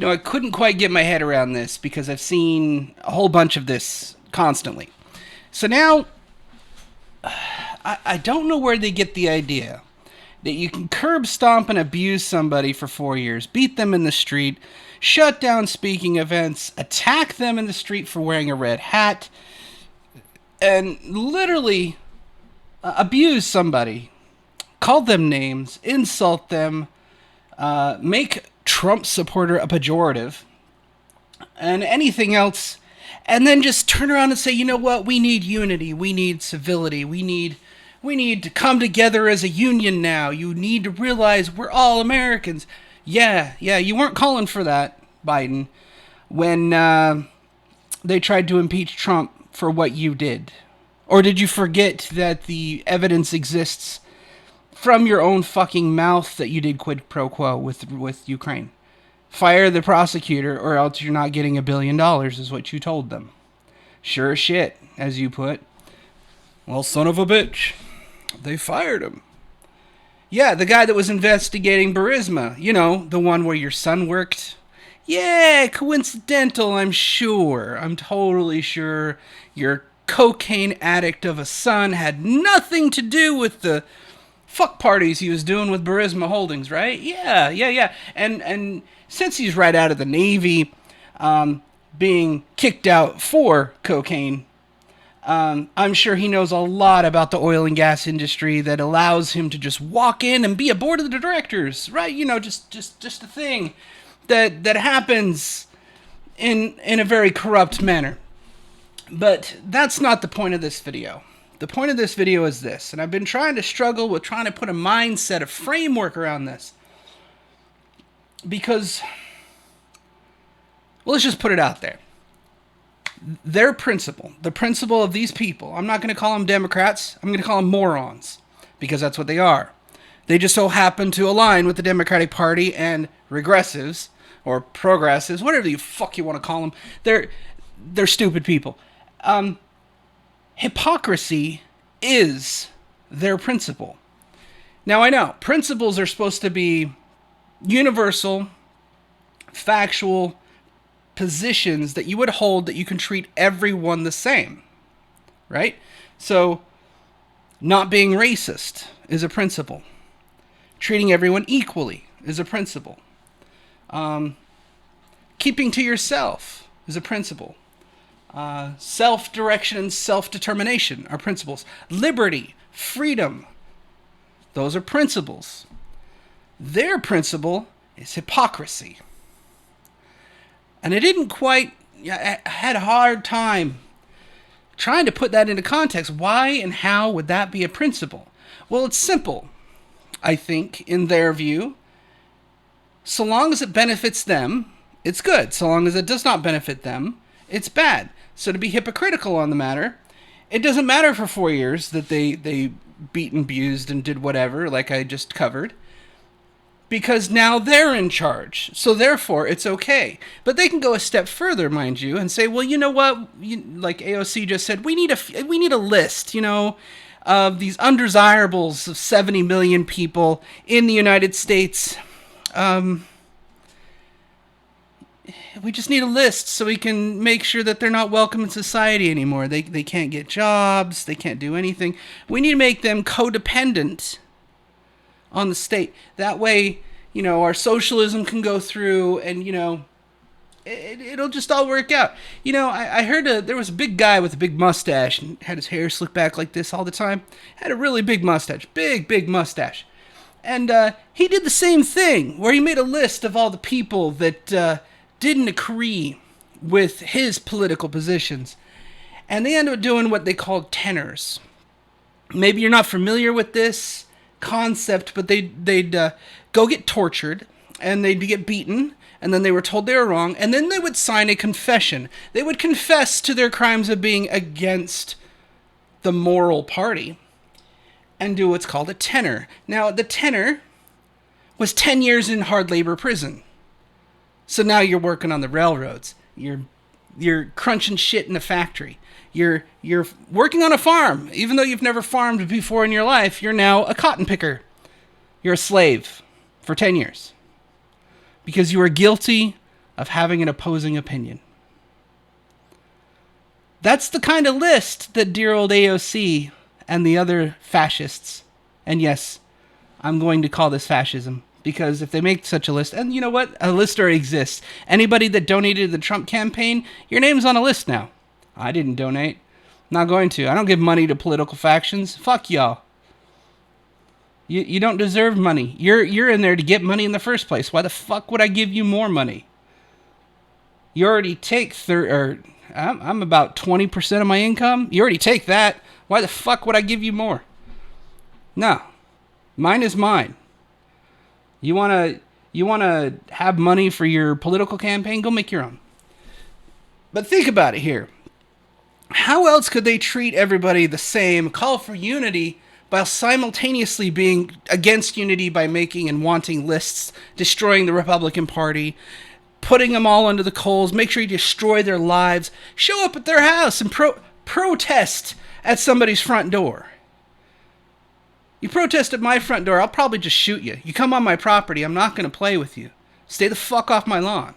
I couldn't quite get my head around this because I've seen a whole bunch of this constantly. So now, I don't know where they get the idea that you can curb stomp and abuse somebody for 4 years, beat them in the street, shut down speaking events, attack them in the street for wearing a red hat, and literally abuse somebody, call them names, insult them, make Trump supporter a pejorative, and anything else, and then just turn around and say, you know what, we need unity, we need civility, we need to come together as a union now. You need to realize we're all Americans. Yeah, you weren't calling for that, Biden, when they tried to impeach Trump for what you did. Or did you forget that the evidence exists from your own fucking mouth that you did quid pro quo with Ukraine? Fire the prosecutor or else you're not getting $1 billion is what you told them. Sure as shit, as you put. Well, son of a bitch. They fired him. Yeah, the guy that was investigating Burisma. You know, the one where your son worked. Yeah, coincidental, I'm sure. I'm totally sure your cocaine addict of a son had nothing to do with the fuck parties he was doing with Burisma Holdings, right? Yeah. And since he's right out of the Navy, being kicked out for cocaine, I'm sure he knows a lot about the oil and gas industry that allows him to just walk in and be a board of the directors, right? You know, just a thing that happens in a very corrupt manner. But that's not the point of this video. The point of this video is this, and I've been trying to struggle with trying to put a mindset, a framework around this. Because, well, let's just put it out there. Their principle, the principle of these people, I'm not going to call them Democrats, I'm going to call them morons, because that's what they are. They just so happen to align with the Democratic Party and regressives, or progressives, whatever the fuck you want to call them. They're stupid people. Hypocrisy is their principle. Now, I know, principles are supposed to be universal, factual positions that you would hold that you can treat everyone the same, right? So, not being racist is a principle. Treating everyone equally is a principle. Keeping to yourself is a principle. Self-direction and self-determination are principles. Liberty, freedom, those are principles. Their principle is hypocrisy. And I had a hard time trying to put that into context. Why and how would that be a principle? Well, it's simple, I think, in their view. So long as it benefits them, it's good. So long as it does not benefit them, it's bad. So to be hypocritical on the matter, it doesn't matter for 4 years that they beat and abused and did whatever, like I just covered, because now they're in charge. So therefore, it's okay. But they can go a step further, mind you, and say, well, you know what? Like AOC just said, we need a list, of these undesirables of 70 million people in the United States. We just need a list so we can make sure that they're not welcome in society anymore. They can't get jobs. They can't do anything. We need to make them codependent on the state. That way, our socialism can go through and, it'll just all work out. I heard there was a big guy with a big mustache and had his hair slicked back like this all the time. Had a really big mustache. Big mustache. And he did the same thing where he made a list of all the people that didn't agree with his political positions. And they ended up doing what they called tenors. Maybe you're not familiar with this concept, but they'd go get tortured, and they'd get beaten, and then they were told they were wrong, and then they would sign a confession. They would confess to their crimes of being against the moral party and do what's called a tenor. Now, the tenor was 10 years in hard labor prison. So now you're working on the railroads. You're crunching shit in a factory. You're working on a farm. Even though you've never farmed before in your life, you're now a cotton picker. You're a slave for 10 years. Because you are guilty of having an opposing opinion. That's the kind of list that dear old AOC and the other fascists, and yes, I'm going to call this fascism, because if they make such a list, and you know what? A list already exists. Anybody that donated to the Trump campaign, your name's on a list now. I didn't donate. Not going to. I don't give money to political factions. Fuck y'all. You don't deserve money. You're in there to get money in the first place. Why the fuck would I give you more money? You already take I'm about 20% of my income. You already take that. Why the fuck would I give you more? No. Mine is mine. You wanna have money for your political campaign? Go make your own. But think about it here. How else could they treat everybody the same, call for unity, while simultaneously being against unity by making and wanting lists, destroying the Republican Party, putting them all under the coals, make sure you destroy their lives, show up at their house and protest at somebody's front door? You protest at my front door, I'll probably just shoot you. You come on my property, I'm not going to play with you. Stay the fuck off my lawn.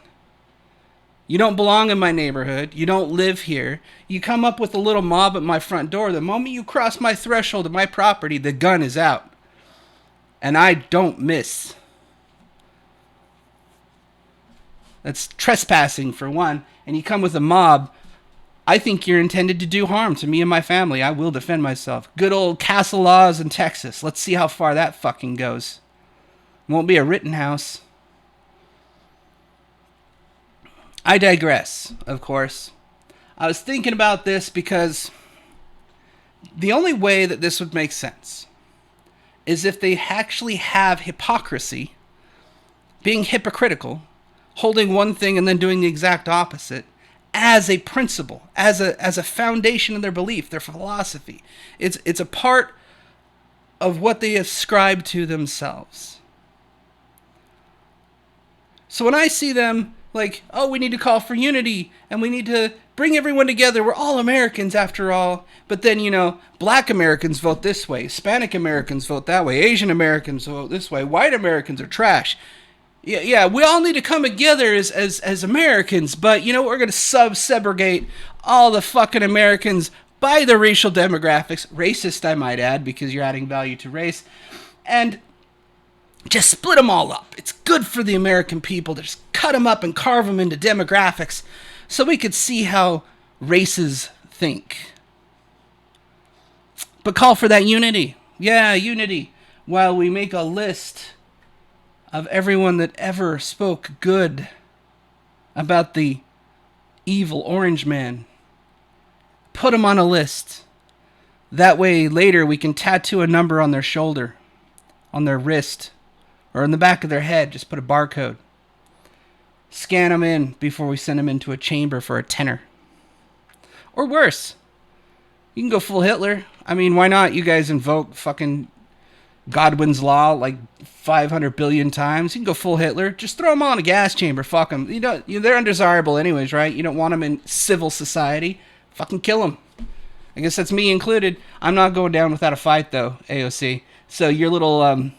You don't belong in my neighborhood. You don't live here. You come up with a little mob at my front door. The moment you cross my threshold of my property, the gun is out. And I don't miss. That's trespassing, for one. And you come with a mob, I think you're intended to do harm to me and my family. I will defend myself. Good old castle laws in Texas. Let's see how far that fucking goes. Won't be a Rittenhouse. I digress, of course. I was thinking about this because the only way that this would make sense is if they actually have hypocrisy, being hypocritical, holding one thing and then doing the exact opposite, as a principle, as a foundation of their belief, their philosophy. It's a part of what they ascribe to themselves. So when I see them like, oh, we need to call for unity, and we need to bring everyone together. We're all Americans after all. But then, black Americans vote this way. Hispanic Americans vote that way. Asian Americans vote this way. White Americans are trash. Yeah, we all need to come together as Americans. But, we're going to segregate all the fucking Americans by the racial demographics. Racist, I might add, because you're adding value to race. And just split them all up. It's good for the American people to just cut them up and carve them into demographics so we could see how races think. But call for that unity. Yeah, unity. While we make a list of everyone that ever spoke good about the evil orange man. Put them on a list. That way later we can tattoo a number on their shoulder, on their wrist, or in the back of their head. Just put a barcode. Scan them in before we send them into a chamber for a tenner. Or worse. You can go full Hitler. I mean, why not? You guys invoke fucking Godwin's Law like 500 billion times. You can go full Hitler. Just throw them all in a gas chamber. Fuck them. They're undesirable anyways, right? You don't want them in civil society. Fucking kill them. I guess that's me included. I'm not going down without a fight, though, AOC. So your little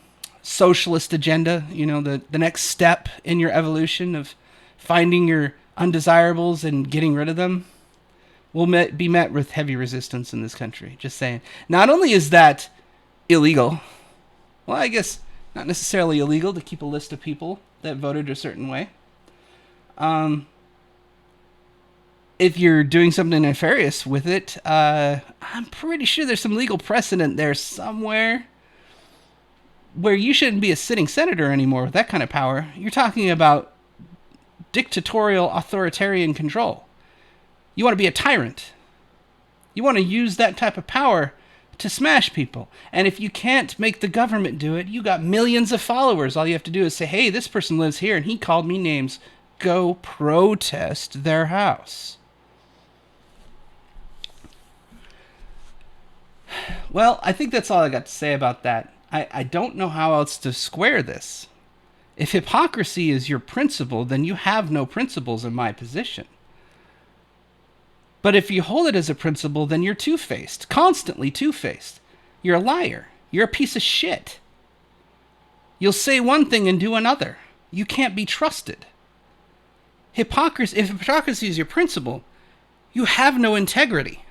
socialist agenda, the next step in your evolution of finding your undesirables and getting rid of them, will be met with heavy resistance in this country. Just saying. Not only is that illegal, well, I guess not necessarily illegal to keep a list of people that voted a certain way. If you're doing something nefarious with it, I'm pretty sure there's some legal precedent there somewhere where you shouldn't be a sitting senator anymore with that kind of power. You're talking about dictatorial, authoritarian control. You want to be a tyrant. You want to use that type of power to smash people. And if you can't make the government do it, you got millions of followers. All you have to do is say, hey, this person lives here and he called me names. Go protest their house. Well, I think that's all I got to say about that. I don't know how else to square this. If hypocrisy is your principle, then you have no principles in my position. But if you hold it as a principle, then you're two-faced, constantly two-faced. You're a liar. You're a piece of shit. You'll say one thing and do another. You can't be trusted. Hypocrisy, if hypocrisy is your principle, you have no integrity.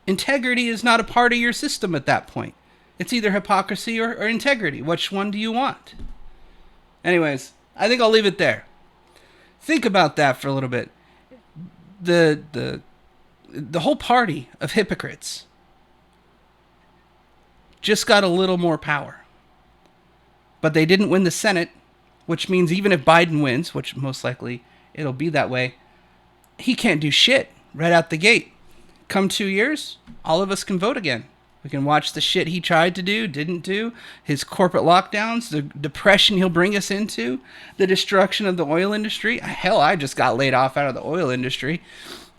Integrity is not a part of your system at that point. It's either hypocrisy or integrity. Which one do you want? Anyways, I think I'll leave it there. Think about that for a little bit. The whole party of hypocrites just got a little more power. But they didn't win the Senate, which means even if Biden wins, which most likely it'll be that way, he can't do shit right out the gate. Come 2 years, all of us can vote again. We can watch the shit he tried to do, didn't do, his corporate lockdowns, the depression he'll bring us into, the destruction of the oil industry. Hell, I just got laid off out of the oil industry.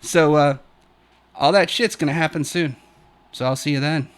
So all that shit's going to happen soon. So I'll see you then.